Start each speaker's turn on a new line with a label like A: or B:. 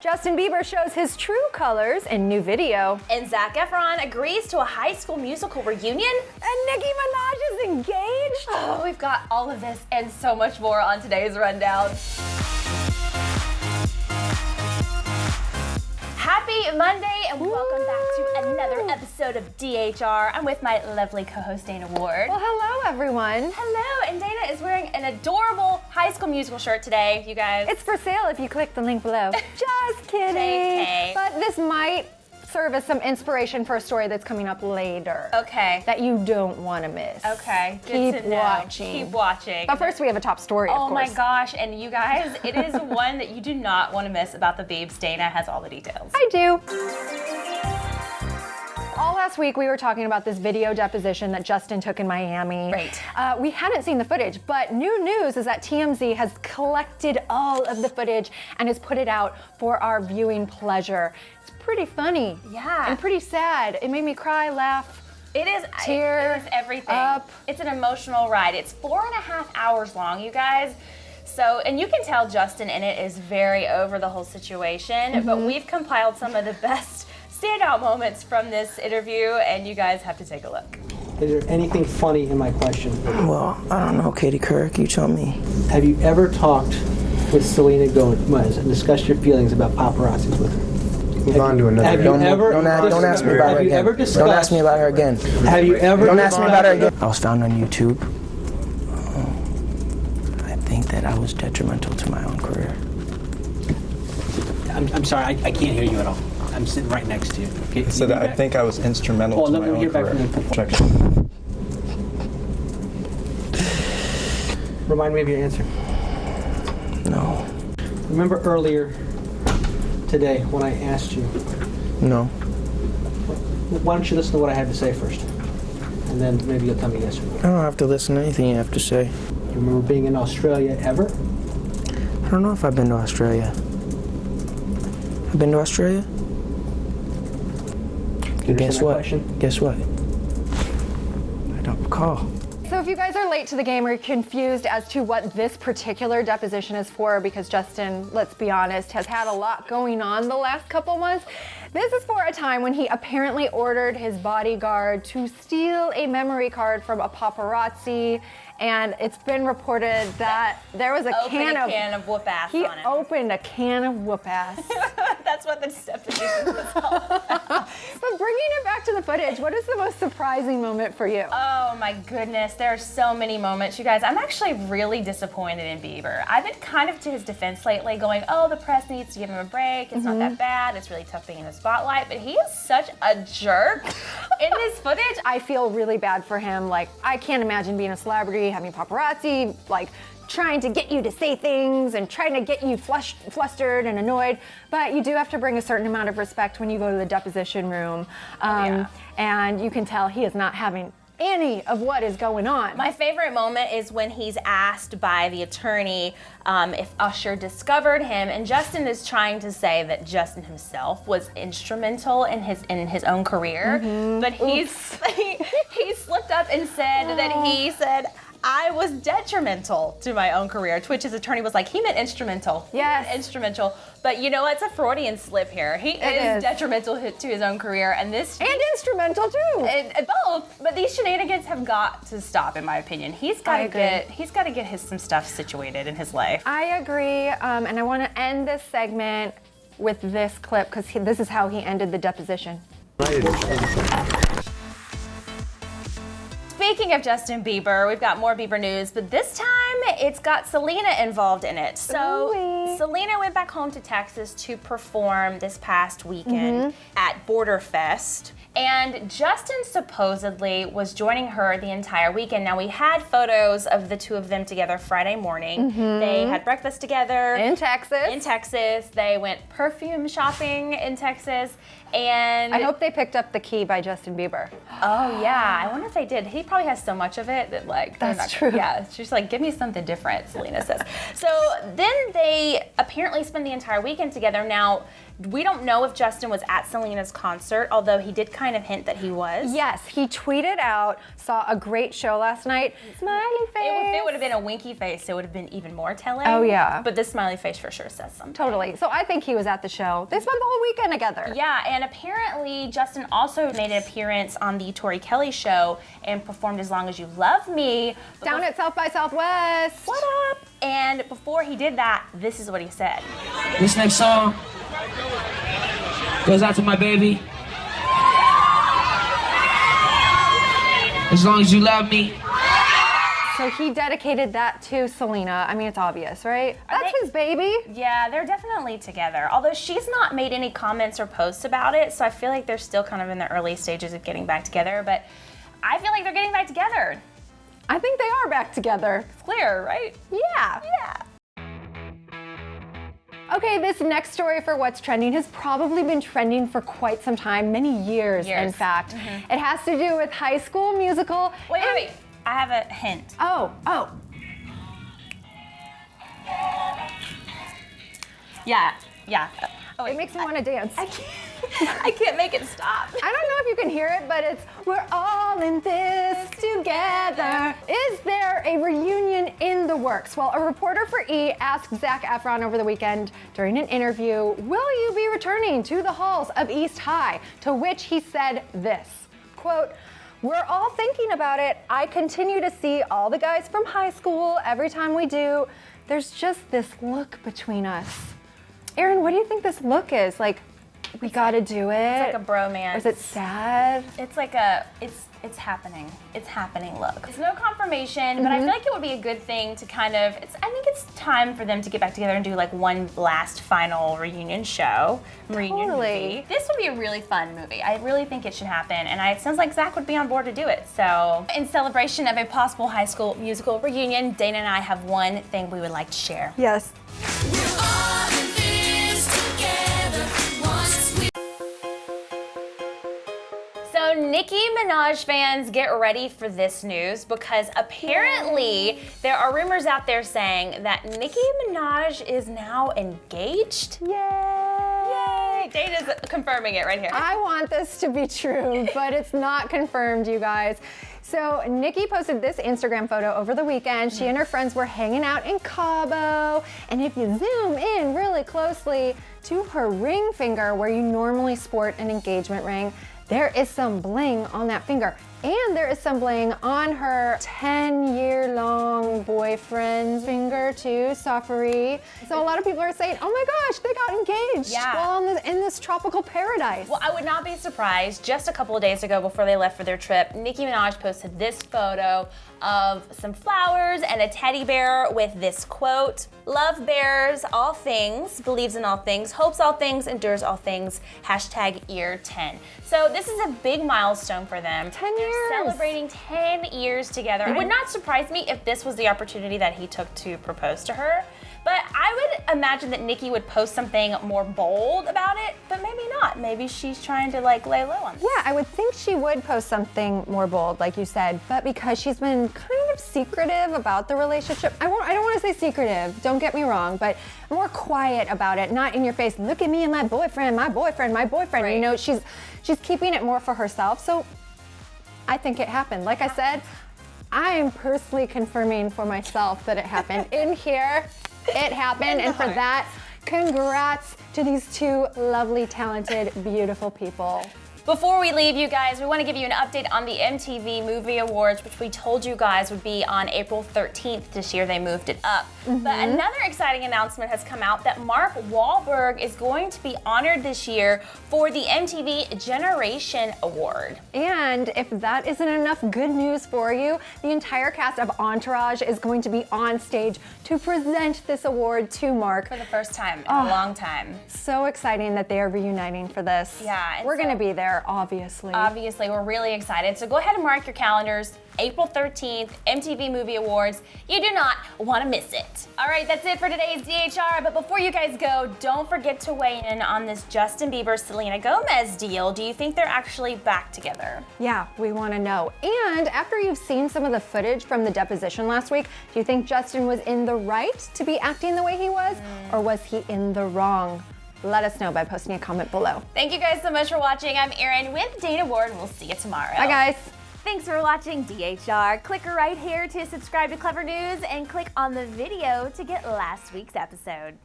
A: Justin Bieber shows his true colors in new video.
B: And Zac Efron agrees to a High School Musical reunion.
A: And Nicki Minaj is engaged.
B: Oh, we've got all of this and so much more on today's rundown. Happy Monday and welcome back to another episode of DHR. I'm with my lovely co-host Dana Ward.
A: Well, hello everyone.
B: Hello, and Dana is wearing an adorable High School Musical shirt today, you guys.
A: It's for sale if you click the link below. Just kidding.
B: JK.
A: But this might serve as some inspiration for a story that's coming up later.
B: Okay.
A: That you don't want to miss.
B: Okay, good
A: Keep
B: to know.
A: watching.
B: Keep watching.
A: But first we have a top story, of
B: Oh
A: course.
B: my gosh, and you guys, it is one that you do not want to miss about the Biebs. Dana has all the details.
A: I do. All last week we were talking about this video deposition that Justin took in Miami.
B: Right.
A: We hadn't seen the footage, but new news is that TMZ has collected all of the footage and has put it out for our viewing pleasure. It's pretty funny.
B: Yeah.
A: And pretty sad. It made me cry, laugh.
B: It is,
A: Tear
B: it is everything.
A: up.
B: It's an emotional ride. It's 4.5 hours long, you guys. So, and you can tell Justin in it is very over the whole situation, but we've compiled some of the best standout moments from this interview, and you guys have to take a look.
C: Is there anything funny in my question?
D: Well, I don't know, Katie Couric, you tell me.
C: Have you ever talked with Selena Gomez and discussed your feelings about paparazzis with her?
E: Move on to another.
C: Have you
D: Don't
C: ever?
D: ask me about her
C: Have you
D: again.
C: ever discussed?
D: Don't ask me about her again.
C: Have you ever?
D: Don't ask me about her again. I was found on YouTube. I think that I was detrimental to my own career.
C: I'm sorry, I can't hear you at all. I'm sitting right next to you. Okay,
E: I said I think I was instrumental to
C: let
E: my
C: me
E: own
C: hear back
E: career.
C: from you.
E: Objection.
C: Remind me of your answer.
D: No.
C: Remember earlier today when I asked you,
D: No.
C: why don't you listen to what I had to say first? And then maybe you'll tell me yes or no.
D: I don't have to listen to anything you have to say.
C: You remember being in Australia ever?
D: I don't know if I've been to Australia. I've been to Australia?
C: You
D: Guess
C: understand
D: what?
C: that question?
D: Guess what? I don't recall.
A: So if you guys are late to the game or confused as to what this particular deposition is for, because Justin, let's be honest, has had a lot going on the last couple months, this is for a time when he apparently ordered his bodyguard to steal a memory card from a paparazzi, and it's been reported that there was a can of
B: whoop ass
A: he
B: on it.
A: opened a can of whoop ass.
B: That's what the deposition was all about.
A: But bringing it back to the footage, what is the most surprising moment for you?
B: Oh my goodness, there are so many moments, you guys. I'm actually really disappointed in Bieber. I've been kind of to his defense lately going, oh, the press needs to give him a break. It's not that bad. It's really tough being in the spotlight. But he is such a jerk in this footage.
A: I feel really bad for him. Like, I can't imagine being a celebrity, having paparazzi, like, trying to get you to say things and trying to get you flustered and annoyed. But you do have to bring a certain amount of respect when you go to the deposition room. And you can tell he is not having any of what is going on.
B: My favorite moment is when he's asked by the attorney if Usher discovered him, and Justin is trying to say that Justin himself was instrumental in his own career, but he slipped up and said that he said, I was detrimental to my own career, to which his attorney was like, he meant instrumental.
A: Yes.
B: He meant instrumental. But you know, it's a Freudian slip here. He is detrimental to his own career, and
A: instrumental too.
B: Both. But these shenanigans have got to stop, in my opinion. He's got to get some stuff situated in his life.
A: I agree, and I want to end this segment with this clip because this is how he ended the deposition.
B: Speaking of Justin Bieber, we've got more Bieber news, but this time it's got Selena involved in it. So
A: Ooh-wee.
B: Selena went back home to Texas to perform this past weekend at Border Fest. And Justin supposedly was joining her the entire weekend. Now, we had photos of the two of them together Friday morning. They had breakfast together.
A: In Texas.
B: In Texas. They went perfume shopping in Texas. And
A: I hope they picked up The Key by Justin Bieber.
B: oh yeah, I wonder if they did. He probably has so much of it that like they're
A: That's
B: not,
A: true.
B: Yeah, it's just like give me something different, Selena says. So then they they apparently spend the entire weekend together. Now, we don't know if Justin was at Selena's concert, although he did kind of hint that he was.
A: Yes, he tweeted out, saw a great show last night. Smiley face.
B: If it would have been a winky face, it would have been even more telling.
A: Oh, yeah.
B: But this smiley face for sure says something.
A: Totally. So I think he was at the show. They spent the whole weekend together.
B: Yeah, and apparently Justin also made an appearance on the Tori Kelly show and performed As Long As You Love Me.
A: Down at South by Southwest.
B: What up? And before he did that, this is what he said.
F: This next song goes out to my baby. As long as you love me.
A: So he dedicated that to Selena. I mean, it's obvious, right? That's his baby.
B: Yeah, they're definitely together. Although she's not made any comments or posts about it, so I feel like they're still kind of in the early stages of getting back together. But I feel like they're getting back together.
A: I think they are back together.
B: It's clear, right?
A: Yeah.
B: Yeah.
A: Okay, this next story for What's Trending has probably been trending for quite some time, many years. In fact. It has to do with High School Musical.
B: Wait. I have a hint.
A: Oh.
B: Yeah. Oh,
A: It makes me want to dance.
B: I can't make it stop.
A: I don't know if you can hear it, but it's we're all in this together. Is there a reunion in the works? Well, a reporter for E! asked Zac Efron over the weekend during an interview, will you be returning to the halls of East High? To which he said this, quote, we're all thinking about it. I continue to see all the guys from high school every time we do. There's just this look between us. Erin, what do you think this look is? Like, we gotta do it?
B: It's like a bromance.
A: Or is it sad?
B: It's like it's happening. It's happening look. It's no confirmation, but I feel like it would be a good thing to kind of, I think it's time for them to get back together and do like one last final reunion show. Reunion movie. This would be a really fun movie. I really think it should happen, and it sounds like Zach would be on board to do it. So, in celebration of a possible High School Musical reunion, Dana and I have one thing we would like to share.
A: Yes.
B: So Nicki Minaj fans, get ready for this news because apparently there are rumors out there saying that Nicki Minaj is now engaged.
A: Yay!
B: Dana's confirming it right here.
A: I want this to be true, but it's not confirmed, you guys. So Nicki posted this Instagram photo over the weekend. She and her friends were hanging out in Cabo. And if you zoom in really closely to her ring finger where you normally sport an engagement ring, there is some bling on that finger. And there is some bling on her 10-year-long boyfriend's finger too, Safari. So a lot of people are saying, oh my gosh, they got engaged while in this tropical paradise.
B: Well, I would not be surprised. Just a couple of days ago before they left for their trip, Nicki Minaj posted this photo of some flowers and a teddy bear with this quote, love bears all things, believes in all things, hopes all things, endures all things, #year 10. So this is a big milestone for them.
A: 10 years.
B: They're celebrating 10 years together. It would not surprise me if this was the opportunity that he took to propose to her. But I would imagine that Nicki would post something more bold about it, but maybe not. Maybe she's trying to like lay low on this.
A: Yeah, I would think she would post something more bold, like you said, but because she's been kind of secretive about the relationship, I don't want to say secretive, don't get me wrong, but more quiet about it, not in your face, look at me and my boyfriend, my boyfriend.
B: Right.
A: You know, she's keeping it more for herself, so I think it happened. Like I said, I am personally confirming for myself that it happened. In here, it happened, and for that, congrats to these two lovely, talented, beautiful people.
B: Before we leave, you guys, we want to give you an update on the MTV Movie Awards, which we told you guys would be on April 13th this year. They moved it up. But another exciting announcement has come out that Mark Wahlberg is going to be honored this year for the MTV Generation Award.
A: And if that isn't enough good news for you, the entire cast of Entourage is going to be on stage to present this award to Mark.
B: For the first time in a long time.
A: So exciting that they are reuniting for this.
B: Yeah.
A: We're going to be there. are, obviously.
B: Obviously, we're really excited. So go ahead and mark your calendars. April 13th, MTV Movie Awards. You do not want to miss it. All right, that's it for today's DHR. But before you guys go, don't forget to weigh in on this Justin Bieber Selena Gomez deal. Do you think they're actually back together?
A: Yeah, we want to know. And after you've seen some of the footage from the deposition last week, do you think Justin was in the right to be acting the way he was, or was he in the wrong? Let us know by posting a comment below.
B: Thank you guys so much for watching. I'm Erin with Dana Ward. We'll see you tomorrow.
A: Bye, guys.
G: Thanks for watching DHR. Click right here to subscribe to Clevver News and click on the video to get last week's episode.